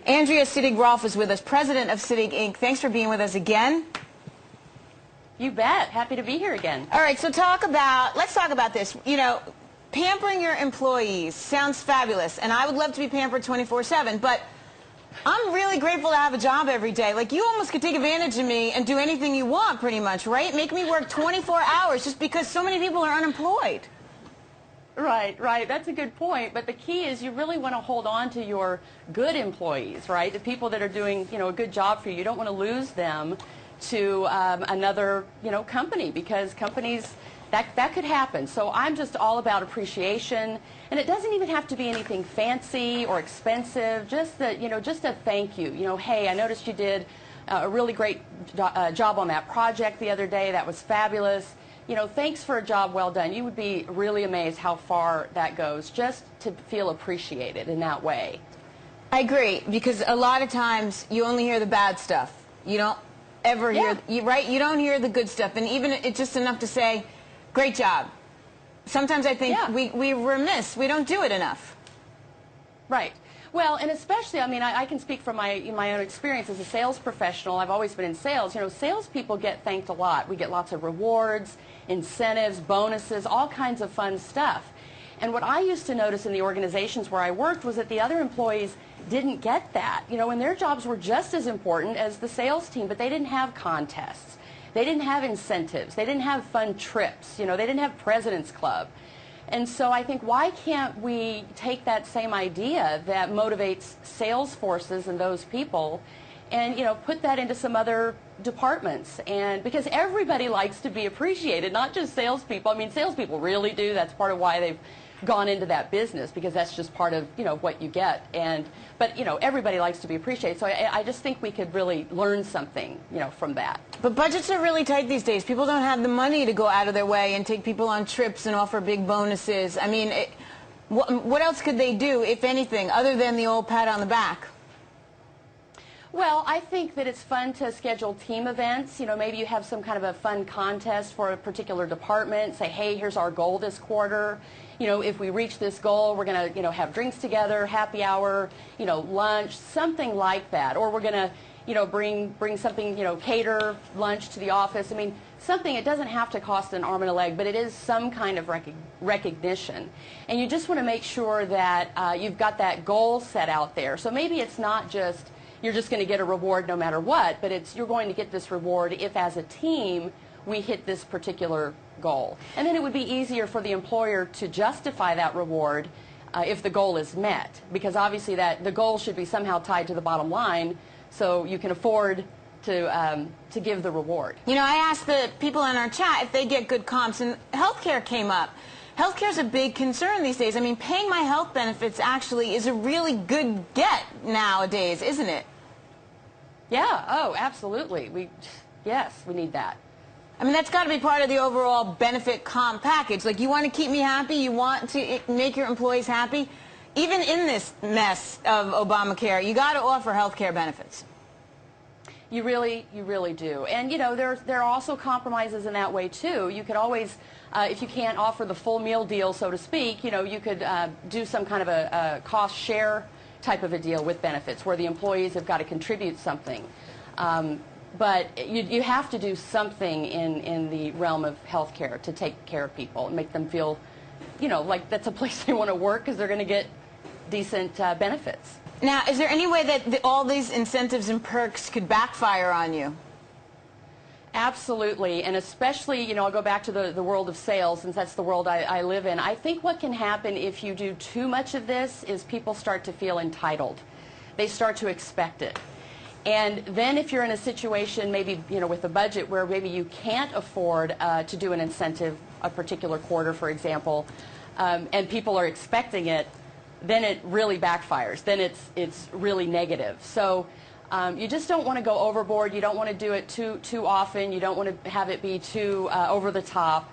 Andrea Sittig-Rolf is with us, president of Sittig, Inc. Thanks for being with us again. You bet. Happy to be here again. All right, so let's talk about this. You know, pampering your employees sounds fabulous, and I would love to be pampered 24/7, but I'm really grateful to have a job every day. Like, you almost could take advantage of me and do anything you want, pretty much, right? Make me work 24 hours just because so many people are unemployed. Right. That's a good point. But the key is you really want to hold on to your good employees, right? The people that are doing, a good job for you. You don't want to lose them to another, company, because companies, that could happen. So I'm just all about appreciation, and it doesn't even have to be anything fancy or expensive. Just that, just a thank you. Hey, I noticed you did a really great job on that project the other day. That was fabulous. Thanks for a job well done. You would be really amazed how far that goes, just to feel appreciated in that way. I agree, because a lot of times you only hear the bad stuff. You don't ever hear, right? You don't hear the good stuff, and even it's just enough to say, great job. Sometimes I think we're remiss. We don't do it enough. Right. Well, and especially, I can speak from my own experience as a sales professional. I've always been in sales. Salespeople get thanked a lot. We get lots of rewards, incentives, bonuses, all kinds of fun stuff. And what I used to notice in the organizations where I worked was that the other employees didn't get that. And their jobs were just as important as the sales team, but they didn't have contests. They didn't have incentives. They didn't have fun trips. They didn't have President's Club. And so I think, why can't we take that same idea that motivates sales forces and those people and, put that into some other departments? And because everybody likes to be appreciated, not just salespeople. Salespeople really do. That's part of why they've gone into that business, because that's just part of, what you get. But everybody likes to be appreciated. So I just think we could really learn something, from that. But budgets are really tight these days. People don't have the money to go out of their way and take people on trips and offer big bonuses. What else could they do, if anything, other than the old pat on the back? Well, I think that it's fun to schedule team events. Maybe you have some kind of a fun contest for a particular department. Say, hey, here's our goal this quarter. If we reach this goal, we're going to, have drinks together, happy hour, lunch, something like that. Or we're going to, bring something, cater lunch to the office. Something, it doesn't have to cost an arm and a leg, but it is some kind of recognition. And you just want to make sure that you've got that goal set out there. So maybe it's not just, you're just going to get a reward no matter what, but it's, you're going to get this reward if, as a team, we hit this particular goal. And then it would be easier for the employer to justify that reward if the goal is met, because obviously the goal should be somehow tied to the bottom line, so you can afford to give the reward. I asked the people in our chat if they get good comps, and healthcare came up. Healthcare is a big concern these days. Paying my health benefits actually is a really good get nowadays, isn't it? Yeah. Oh, absolutely. Yes, we need that. That's got to be part of the overall benefit comp package. Like, you want to keep me happy, you want to make your employees happy. Even in this mess of Obamacare, you got to offer health care benefits. You really do. And, there are also compromises in that way, too. You could always, if you can't offer the full meal deal, so to speak, you could do some kind of a cost share type of a deal with benefits, where the employees have got to contribute something. But you have to do something in the realm of health care to take care of people and make them feel, like that's a place they want to work, because they're going to get decent benefits. Now, is there any way that all these incentives and perks could backfire on you? Absolutely, and especially, I'll go back to the world of sales, since that's the world I live in. I think what can happen if you do too much of this is people start to feel entitled. They start to expect it. And then if you're in a situation, maybe, with a budget where maybe you can't afford to do an incentive a particular quarter, for example, and people are expecting it, then it really backfires. Then it's really negative. So you just don't want to go overboard. You don't want to do it too often. You don't want to have it be too over the top,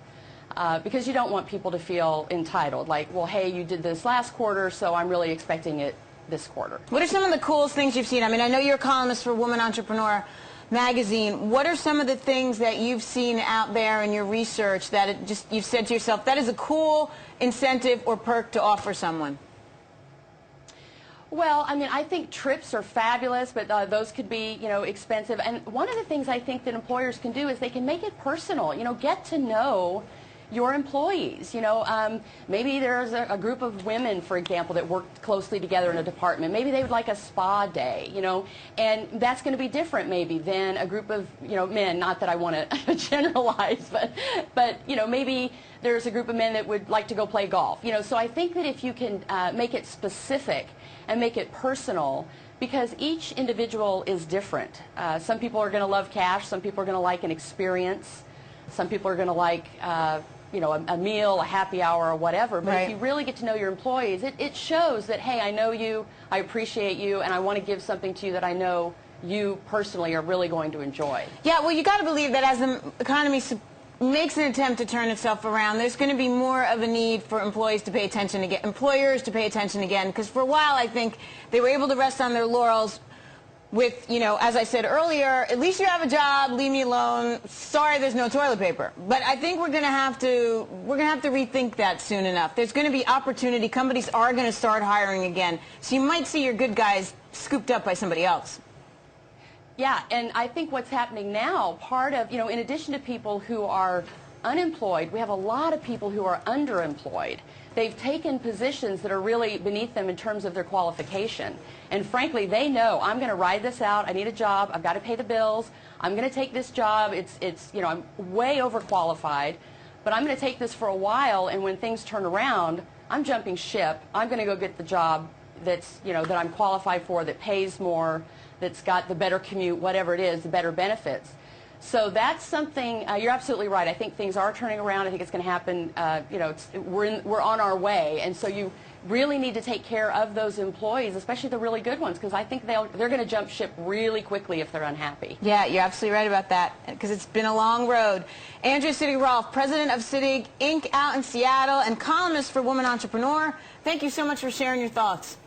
because you don't want people to feel entitled. Like, well, hey, you did this last quarter, so I'm really expecting it this quarter. What are some of the coolest things you've seen? I know you're a columnist for Woman Entrepreneur magazine. What are some of the things that you've seen out there in your research that you've said to yourself, that is a cool incentive or perk to offer someone? Well, I mean, I think trips are fabulous, but those could be, expensive. And one of the things I think that employers can do is they can make it personal. Get to know your employees. Maybe there's a group of women, for example, that work closely together in a department. Maybe they would like a spa day, and that's going to be different maybe than a group of, men. Not that I want to generalize, but maybe there's a group of men that would like to go play golf. So I think that if you can make it specific and make it personal, because each individual is different. Some people are going to love cash. Some people are going to like an experience. Some people are going to like a meal, a happy hour, or whatever. But if you really get to know your employees, it shows that, hey, I know you, I appreciate you, and I want to give something to you that I know you personally are really going to enjoy. Yeah, well, you got to believe that as the economy makes an attempt to turn itself around, there's going to be more of a need for employees to pay attention again, employers to pay attention again, because for a while I think they were able to rest on their laurels with, as I said earlier, at least you have a job, leave me alone, sorry there's no toilet paper. But I think we're going to have to rethink that soon enough. There's going to be opportunity. Companies are going to start hiring again. So you might see your good guys scooped up by somebody else. Yeah, and I think what's happening now, part of, in addition to people who are unemployed, we have a lot of people who are underemployed. They've taken positions that are really beneath them in terms of their qualification. And frankly, they know, I'm going to ride this out. I need a job. I've got to pay the bills. I'm going to take this job. I'm way overqualified, but I'm going to take this for a while, and when things turn around, I'm jumping ship. I'm going to go get the job that's, that I'm qualified for, that pays more, that's got the better commute, whatever it is, the better benefits. So that's something, you're absolutely right. I think things are turning around. I think it's going to happen, we're on our way. And so you really need to take care of those employees, especially the really good ones, because I think they're going to jump ship really quickly if they're unhappy. Yeah, you're absolutely right about that, because it's been a long road. Andrea Sittig-Rolf, president of Sittig, Inc. out in Seattle, and columnist for Woman Entrepreneur. Thank you so much for sharing your thoughts.